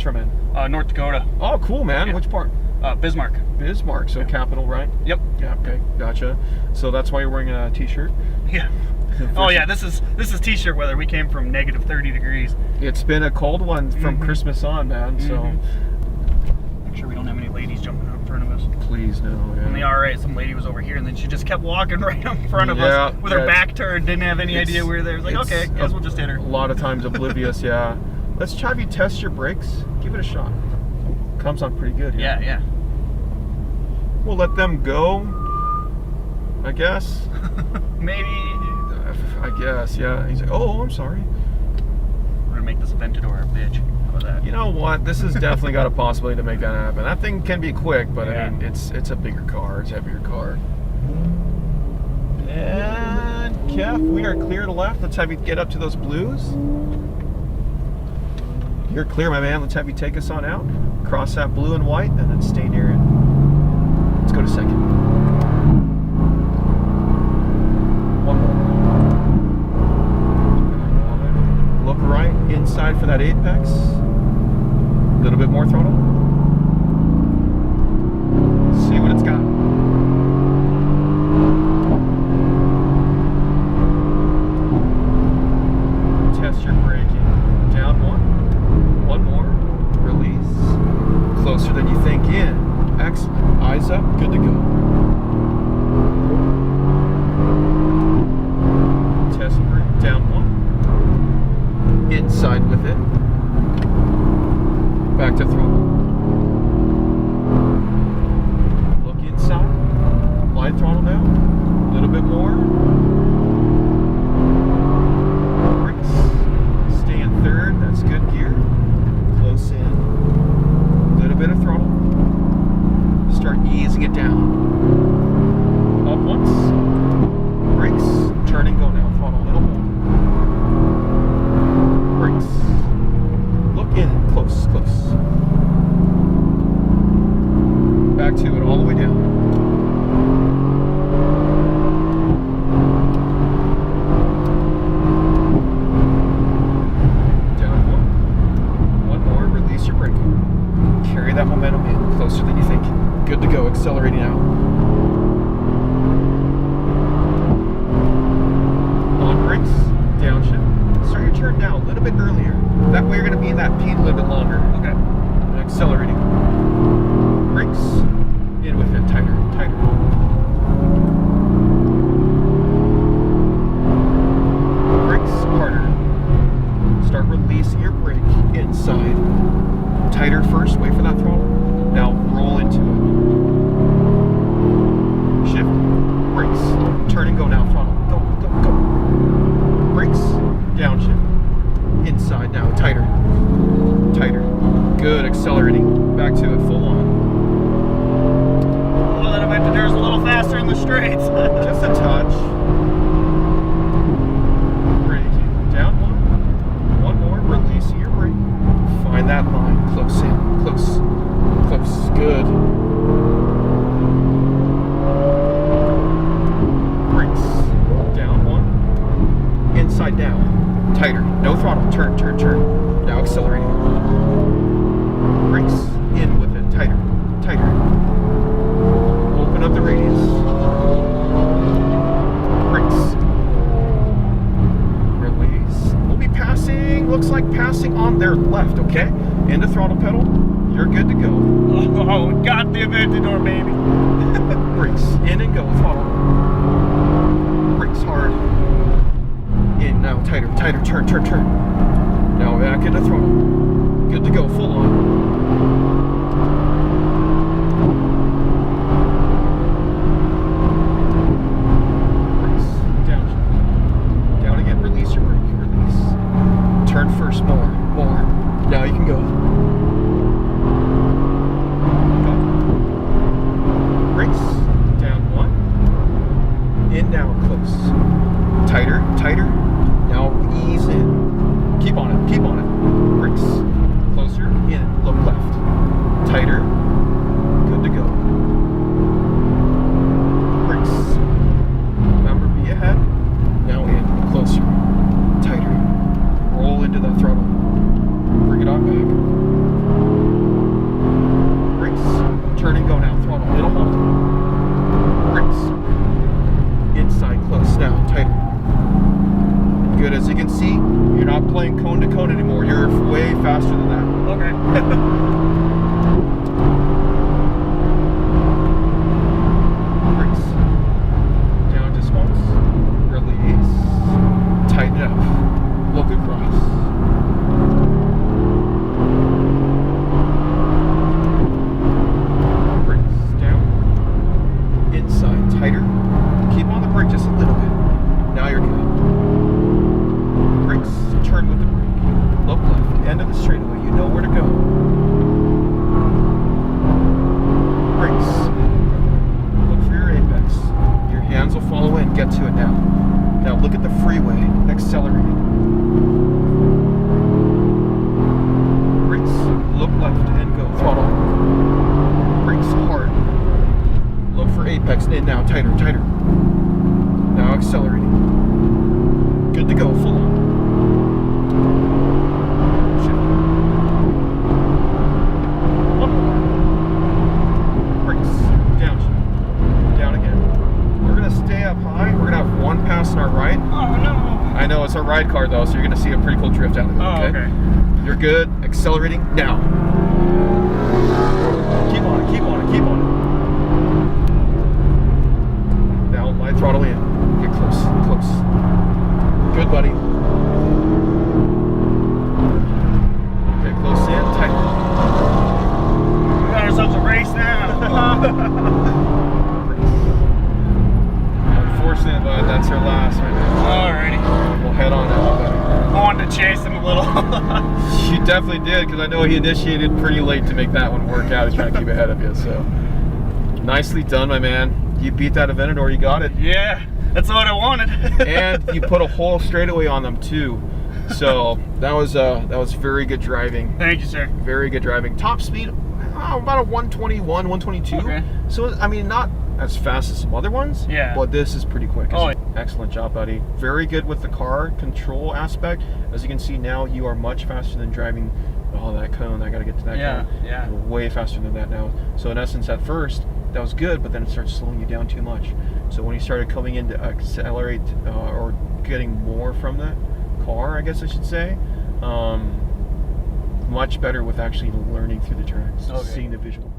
from in? North Dakota. Oh, cool, man. Yeah. Which part? Bismarck. Bismarck, so capital, right? Yep. Yeah, okay, gotcha. So that's why you're wearing a t-shirt? Yeah. Oh yeah, this is t-shirt weather. We came from negative 30 degrees. It's been a cold one from Christmas on, man, so... Make sure we don't have any ladies jumping out in front of us. Please, no, yeah. On the RA, some lady was over here, and then she just kept walking right in front of us with her back turned, didn't have any idea we were there. It was like, okay, guess we'll just hit her. A lot of times oblivious, yeah. Let's have you test your brakes. Give it a shot. Comes on pretty good. Yeah. We'll let them go, I guess. Maybe. I guess, yeah. He's like, oh, I'm sorry. We're gonna make this Aventador a bitch. How about that? You know what? This has definitely got a possibility to make that happen. That thing can be quick, but I mean, it's a bigger car. It's a heavier car. And Kev, we are clear to left. Let's have you get up to those blues. You're clear, my man. Let's have you take us on out. Cross that blue and white, and then stay near it. Let's go to second. One more. Look right inside for that apex. A little bit more throttle. See what it's got. Test your braking. Down one. One more. Release. Closer than you think in. Excellent. Eyes up. Good to go. Test brake. Down one. Inside with it. Back to throttle. Look inside. Light throttle now. A little bit more. Brakes. Stay in third. That's good gear. Close in. A little bit of throttle. Start easing it down. Up once. Brakes. Turn and go now. Throttle a little more. Brakes. Look in. Close. Back to it all the way down. Down one more, release your brake. Carry that momentum in, closer than you think. Good to go, accelerating out. On brakes, downshift. Start your turn now, a little bit earlier. That way you're going to be in that P a little bit longer. Okay. Accelerating. Brakes, in with it, tighter. Brakes, harder. Start releasing your brake inside. Tighter first, wait for that throttle. Now roll into it. Shift, brakes, turn and go now, throttle. Go. Brakes, downshift. Inside now, tighter. Good, accelerating. Back to it, full on. Oh, that Aventador's a little faster in the straights. Just a touch. Braking. Down one more, releasing your brake. Find that line, close in, close. Good. Brakes. Down one. Inside down. Tighter. No throttle. Turn. Now accelerating. Brakes. In with it. Tighter. Open up the radius. Brakes. Release. We'll be passing, looks like passing on their left, okay? Into throttle pedal. You're good to go. Oh, got the Aventador, baby. Brakes. In and go. Throttle. Brakes hard. In now. Tighter. Turn. Now back into throttle. Good to go. Full on. Brakes. Down again. Release your brake. Release. Turn first. More. Now you can go. Brakes. Down one. In now. Close. Tighter. Now ease in. Keep on it. Brakes. Closer. In. Look left. throttle, it'll hold. Brakes. Inside close, now tighter. Good, as you can see, you're not playing cone to cone anymore. You're way faster than that. Okay. Brakes. Down just once. Release. Tighten it up. Look across. Brakes down. Inside tighter. Keep on the brake just a little bit. Now you're good. Brakes, turn with the brake. Look left, end of the straightaway. You know where to go. Brakes. Look for your apex. Your hands will follow in. Get to it now. Now look at the freeway. Accelerating. Brakes. Look left and go. Throttle. Brakes hard. Look for apex. In now. Tighter, tighter. Now accelerating. Good to go. Full on. One more. Brakes. Down. Down again. We're going to stay up high. We're going to have one pass on our right. Oh no. I know it's a ride car though, so you're going to see a pretty cool drift out of it. Oh, okay. You're good. Accelerating now. Keep on it. Keep on it. Keep on it. Now light throttle in. Get close. Close. Good, buddy. Get close in. Tight. We got ourselves a race now. Unfortunate, but that's our last right now. Alrighty. We'll head on out. I wanted to chase him a little. You definitely did, because I know he initiated pretty late to make that one work out. He's trying to keep ahead of you, so. Nicely done, my man. You beat that Aventador, you got it. Yeah, that's what I wanted. And you put a whole straightaway on them too. So that was very good driving. Thank you, sir. Very good driving. Top speed, about a 121, 122. Okay. So I mean, not as fast as some other ones. Yeah. But this is pretty quick. Oh. Excellent job, buddy. Very good with the car control aspect. As you can see now, you are much faster than driving. Oh, that cone! I gotta get to that cone. Yeah. You're way faster than that now. So in essence, at first, that was good, but then it started slowing you down too much. So when you started coming in to accelerate or getting more from the car, I guess I should say, much better with actually learning through the turns, seeing the visual.